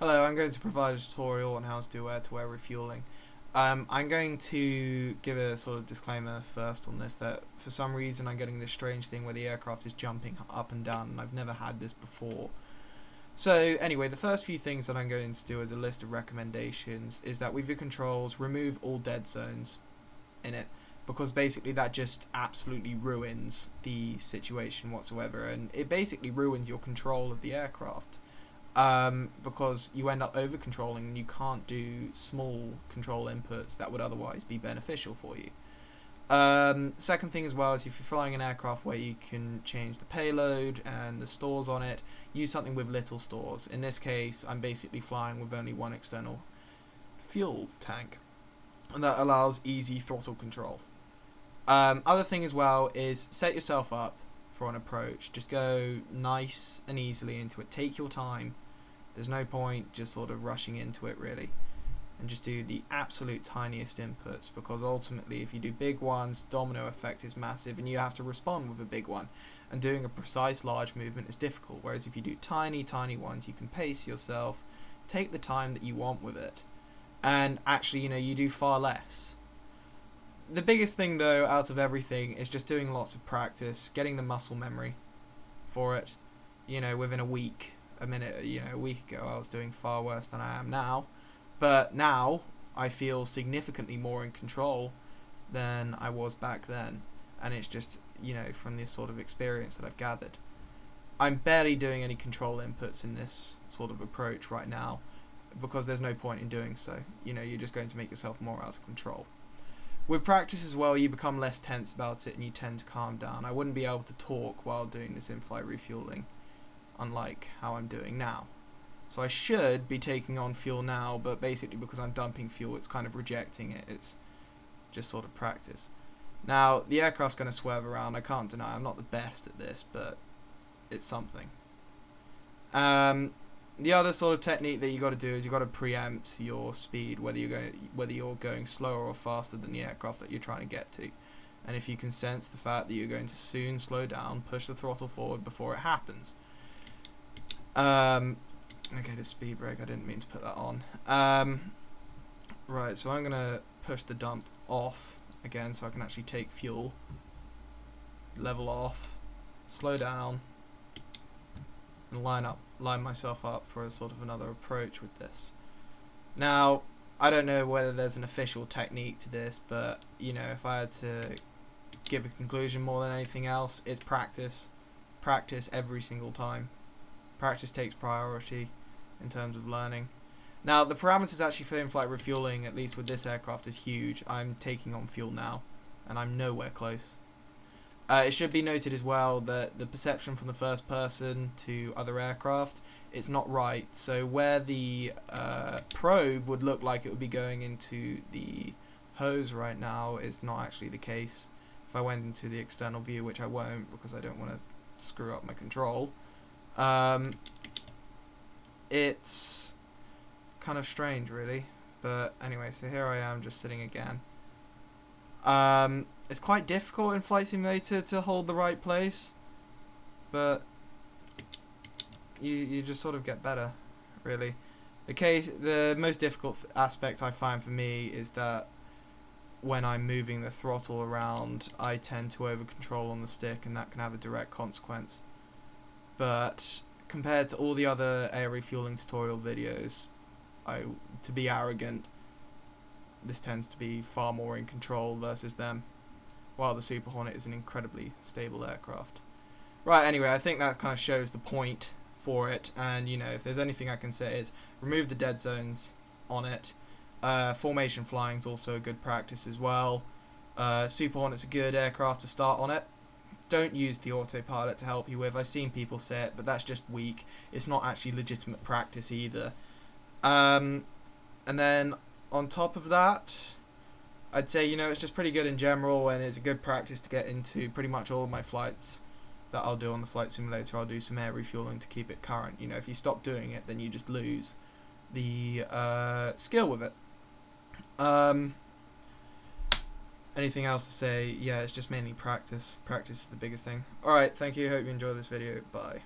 Hello, I'm going to provide a tutorial on how to do air-to-air refueling. I'm going to give a sort of disclaimer first on this, that for some reason I'm getting this strange thing where the aircraft is jumping up and down, and I've never had this before. So anyway, the first few things that I'm going to do as a list of recommendations is that with your controls, remove all dead zones in it, because basically that just absolutely ruins the situation whatsoever, and it basically ruins your control of the aircraft. Because you end up over controlling and you can't do small control inputs that would otherwise be beneficial for you. Second thing as well is if you're flying an aircraft where you can change the payload and the stores on it, use something with little stores. In this case, I'm basically flying with only one external fuel tank, and that allows easy throttle control. Other thing as well is set yourself up for an approach. Just go nice and easily into it. Take your time. There's no point just sort of rushing into it really, and just do the absolute tiniest inputs, because ultimately if you do big ones, domino effect is massive and you have to respond with a big one, and doing a precise large movement is difficult, whereas if you do tiny ones, you can pace yourself, take the time that you want with it, and actually you do far less. The biggest thing though out of everything is just doing lots of practice, getting the muscle memory for it. Within a week, a week ago I was doing far worse than I am now, but now I feel significantly more in control than I was back then, and it's just from this sort of experience that I've gathered. I'm barely doing any control inputs in this sort of approach right now, because there's no point in doing so. You're just going to make yourself more out of control. With practice as well, you become less tense about it and you tend to calm down. I wouldn't be able to talk while doing this in-flight refueling, unlike how I'm doing now. So I should be taking on fuel now, but basically because I'm dumping fuel, it's kind of rejecting it. It's just sort of practice. Now, the aircraft's going to swerve around. I can't deny I'm not the best at this, but it's something. The other sort of technique that you got to do is you got to preempt your speed, whether you're going slower or faster than the aircraft that you're trying to get to. And if you can sense the fact that you're going to soon slow down, push the throttle forward before it happens. Okay, the speed brake, I didn't mean to put that on. Right, so I'm going to push the dump off again so I can actually take fuel. Level off, slow down, and line myself up for a sort of another approach with this. Now, I don't know whether there's an official technique to this, but if I had to give a conclusion more than anything else, it's practice. Practice every single time. Practice takes priority in terms of learning. Now, the parameters actually for in-flight refueling, at least with this aircraft, is huge. I'm taking on fuel now, and I'm nowhere close. It should be noted as well that the perception from the first person to other aircraft, it's not right. So where the probe would look like it would be going into the hose right now is not actually the case. If I went into the external view, which I won't because I don't want to screw up my control, it's kind of strange really. But anyway, so here I am just sitting again. It's quite difficult in Flight Simulator to hold the right place, but you just sort of get better, really. The most difficult aspect I find for me is that when I'm moving the throttle around, I tend to over control on the stick, and that can have a direct consequence. But compared to all the other air refueling tutorial videos, to be arrogant, this tends to be far more in control versus them, while the Superhornet is an incredibly stable aircraft. Right, anyway, I think that kind of shows the point for it, and if there's anything I can say is remove the dead zones on it. Formation flying is also a good practice as well. Superhornet's a good aircraft to start on it. Don't use the autopilot to help you with. I've seen people say it, but that's just weak. It's not actually legitimate practice either. And then on top of that, I'd say it's just pretty good in general, and it's a good practice to get into pretty much all of my flights that I'll do on the flight simulator. I'll do some air refueling to keep it current. If you stop doing it, then you just lose the skill with it. Anything else to say? Yeah, it's just mainly practice. Practice is the biggest thing. Alright, thank you. Hope you enjoyed this video. Bye.